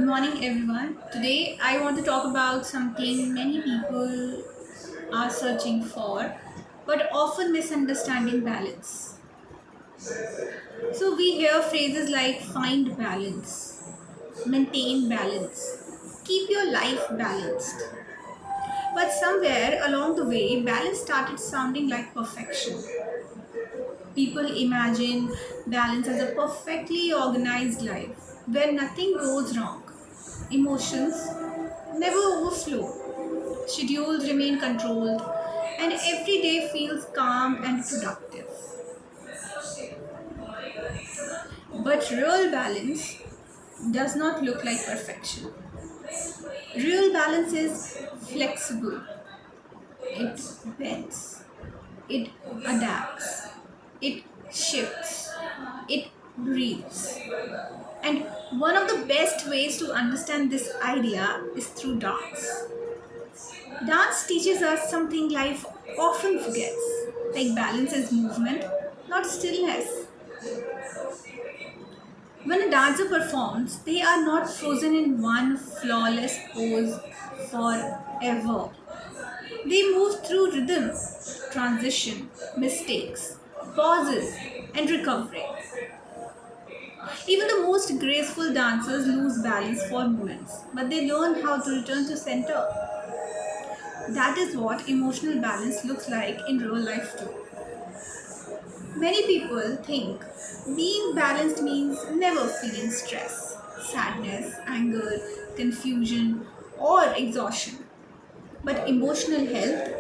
morning, everyone. Today, I want to talk about something many people are searching for but often misunderstanding balance. So, we hear phrases like find balance, maintain balance, keep your life balanced. But somewhere along the way, balance started sounding like perfection. People imagine balance as a perfectly organized life where nothing goes wrong. Emotions never overflow, schedules remain controlled, and every day feels calm and productive. But real balance does not look like perfection. Real balance is flexible, it bends, it adapts, it shifts, it breathes. And one of the best ways to understand this idea is through dance. Dance teaches us something life often forgets, like balance is movement, not stillness. When a dancer performs, they are not frozen in one flawless pose forever. They move through rhythm, transition, mistakes, pauses, and recovery. Even the most graceful dancers lose balance for moments, but they learn how to return to center. That is what emotional balance looks like in real life too. Many people think being balanced means never feeling stress, sadness, anger, confusion, or exhaustion. But emotional health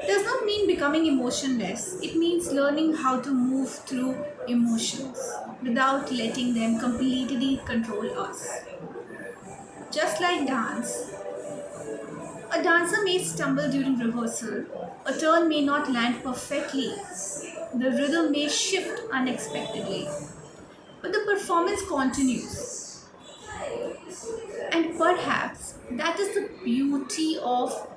does not mean becoming emotionless. It means learning how to move through emotions without letting them completely control us. Just like dance, a dancer may stumble during rehearsal, a turn may not land perfectly, the rhythm may shift unexpectedly, but the performance continues. And perhaps that is the beauty of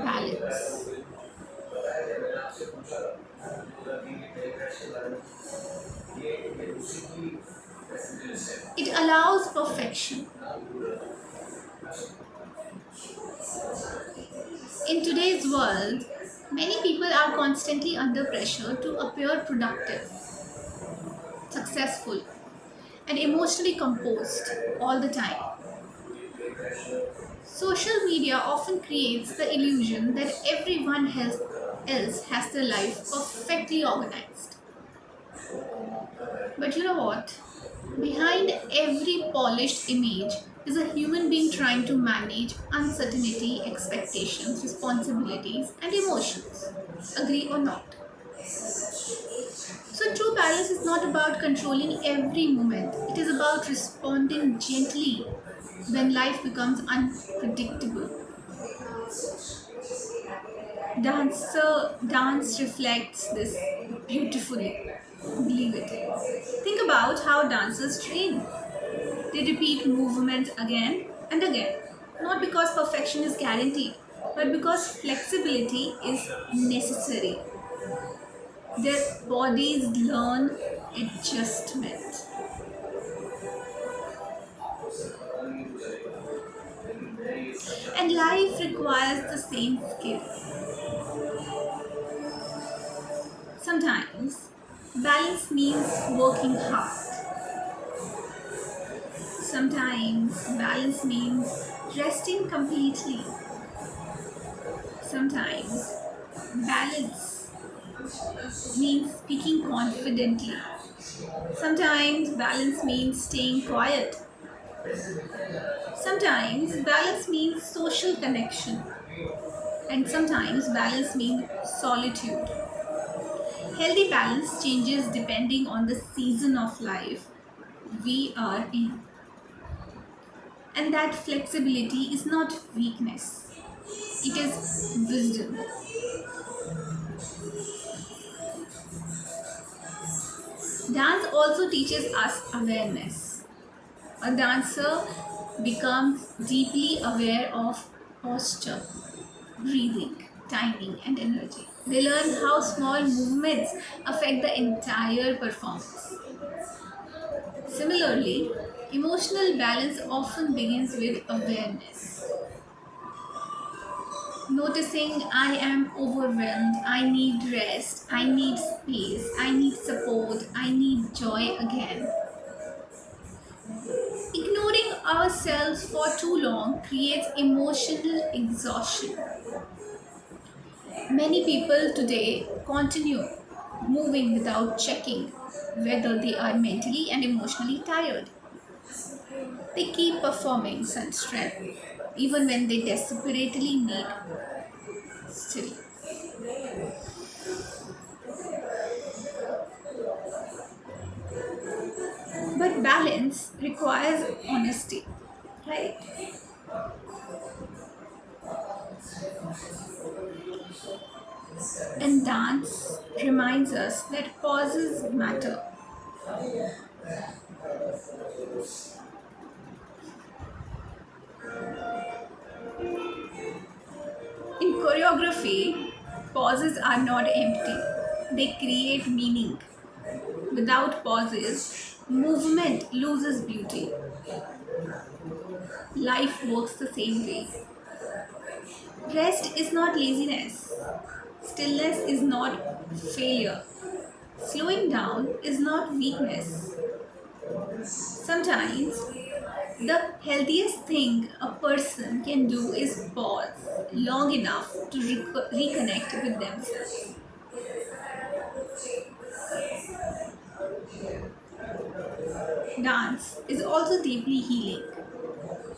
balance. It allows perfection. In today's world, many people are constantly under pressure to appear productive, successful, and emotionally composed all the time. Social media often creates the illusion that else has their life perfectly organized. But you know what? Behind every polished image is a human being trying to manage uncertainty, expectations, responsibilities, and emotions. Agree or not? So, true balance is not about controlling every moment, it is about responding gently when life becomes unpredictable. Dance reflects this beautifully. Believe it. Think about how dancers train. They repeat movements again and again, not because perfection is guaranteed, but because flexibility is necessary. Their bodies learn adjustment. And life requires the same skill. Sometimes balance means working hard. Sometimes balance means resting completely. Sometimes balance means speaking confidently. Sometimes balance means staying quiet. Sometimes balance means social connection. And sometimes balance means solitude. Healthy balance changes depending on the season of life we are in. And that flexibility is not weakness, it is wisdom. Dance also teaches us awareness. A dancer becomes deeply aware of posture, breathing, timing, and energy. They learn how small movements affect the entire performance. Similarly, Emotional balance often begins with awareness. Noticing I am overwhelmed, I need rest, I need space, I need support, I need joy again. Ignoring ourselves for too long creates emotional exhaustion. Many people today continue moving without checking whether they are mentally and emotionally tired. They keep performing such strength even when they desperately need still. But balance requires honesty, right? And dance reminds us that pauses matter. In choreography, pauses are not empty, they create meaning. Without pauses, movement loses beauty. Life works the same way. Rest is not laziness, stillness is not failure, slowing down is not weakness. Sometimes the healthiest thing a person can do is pause long enough to reconnect with themselves. Dance is also deeply healing.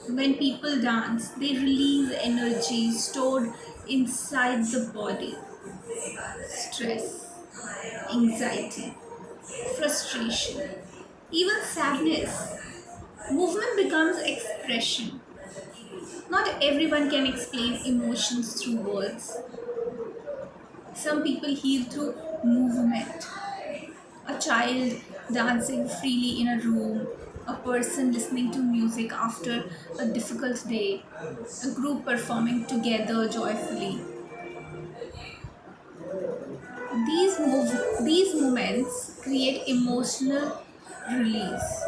When people dance, they release energy stored inside the body, stress, anxiety, frustration, even sadness. Movement becomes expression. Not everyone can explain emotions through words. Some people heal through movement. A child dancing freely in a room, a person listening to music after a difficult day, a group performing together joyfully. These moments create emotional release.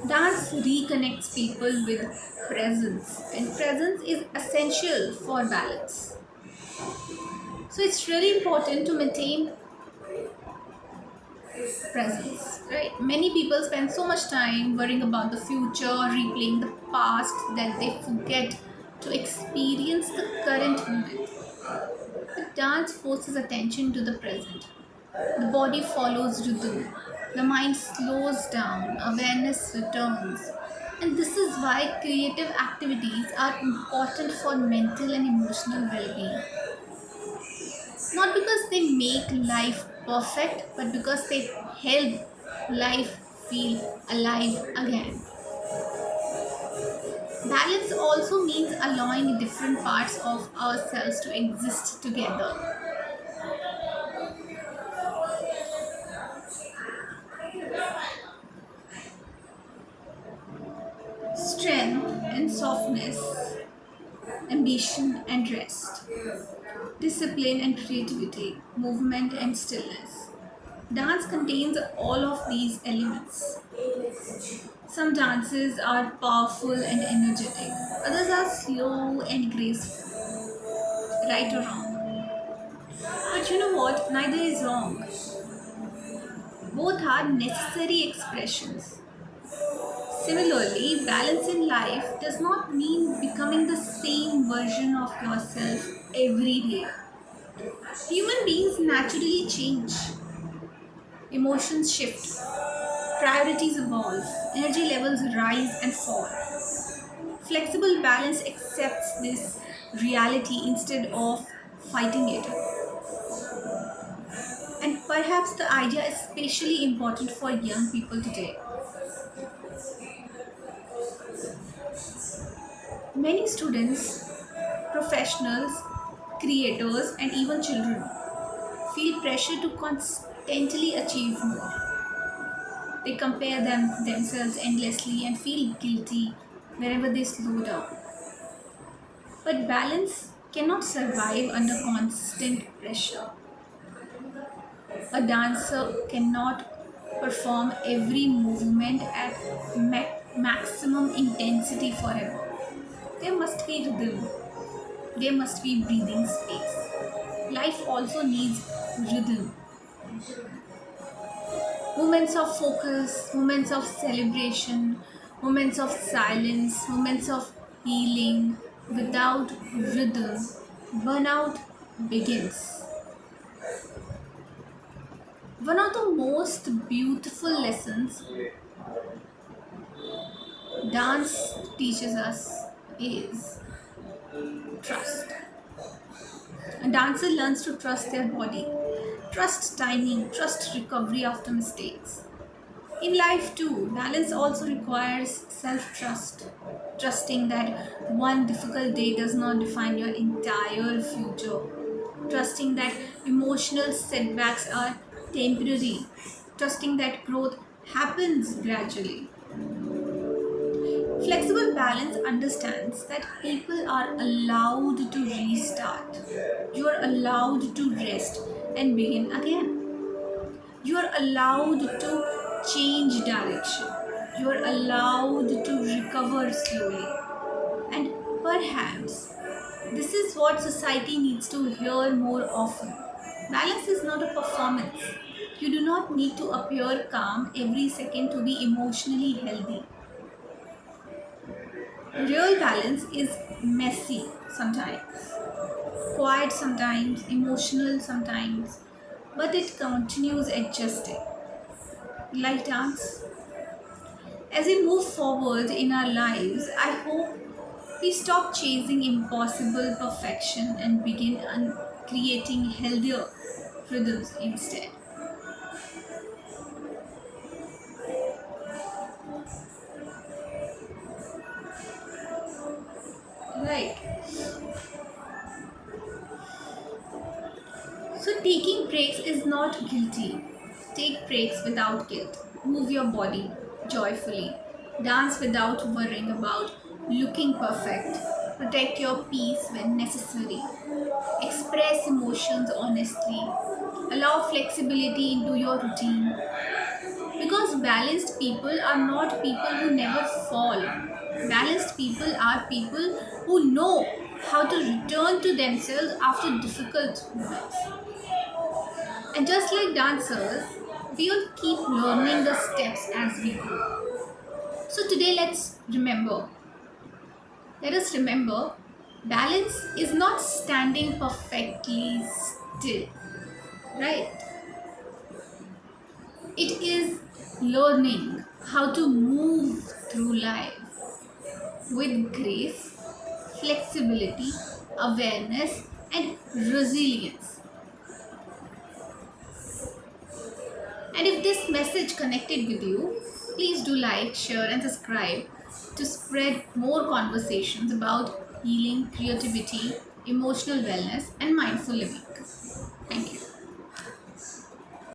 Dance reconnects people with presence, and presence is essential for balance. So it's really important to maintain presence, right? Many people spend so much time worrying about the future, replaying the past, that they forget to experience the current moment. But dance forces attention to the present. The body follows rhythm, the mind slows down, awareness returns. And this is why creative activities are important for mental and emotional well being. Not because they make life perfect, but because they help life feel alive again. Balance also means allowing different parts of ourselves to exist together. Strength and softness, ambition and rest, discipline and creativity, movement and stillness. Dance contains all of these elements. Some dances are powerful and energetic, others are slow and graceful, right or wrong. But you know what? Neither is wrong. Both are necessary expressions. Similarly, balance in life does not mean becoming the same version of yourself every day. Human beings naturally change, emotions shift, priorities evolve, energy levels rise and fall. Flexible balance accepts this reality instead of fighting it. And perhaps the idea is especially important for young people today. Many students, professionals, creators, and even children feel pressure to constantly achieve more. They compare themselves endlessly and feel guilty whenever they slow down. But balance cannot survive under constant pressure. A dancer cannot perform every movement at maximum intensity forever. There must be rhythm, there must be breathing space. Life also needs rhythm. Moments of focus, moments of celebration, moments of silence, moments of healing. Without rhythm, burnout begins. One of the most beautiful lessons dance teaches us is trust. A dancer learns to trust their body, trust timing, trust recovery after mistakes. In life, too, balance also requires self trust, trusting that one difficult day does not define your entire future, trusting that emotional setbacks are temporary, trusting that growth happens gradually. Flexible balance understands that people are allowed to restart. You are allowed to rest and begin again. You are allowed to change direction. You are allowed to recover slowly. And perhaps this is what society needs to hear more often. Balance is not a performance. You do not need to appear calm every second to be emotionally healthy. Real balance is messy sometimes, quiet sometimes, emotional sometimes, but it continues adjusting. Like dance. As we move forward in our lives, I hope we stop chasing impossible perfection and begin creating healthier rhythms instead. Right. So, taking breaks is not guilty. Take breaks without guilt. Move your body joyfully. Dance without worrying about looking perfect. Protect your peace when necessary. Express emotions honestly. Allow flexibility into your routine. Because balanced people are not people who never fall. Balanced people are people who know how to return to themselves after difficult moments. And just like dancers, we all keep learning the steps as we go. So today let us remember balance is not standing perfectly still, right? It is learning how to move through life with grace, flexibility, awareness, and resilience. And if this message connected with you, please do like, share, and subscribe to spread more conversations about healing, creativity, emotional wellness, and mindful living. Thank you.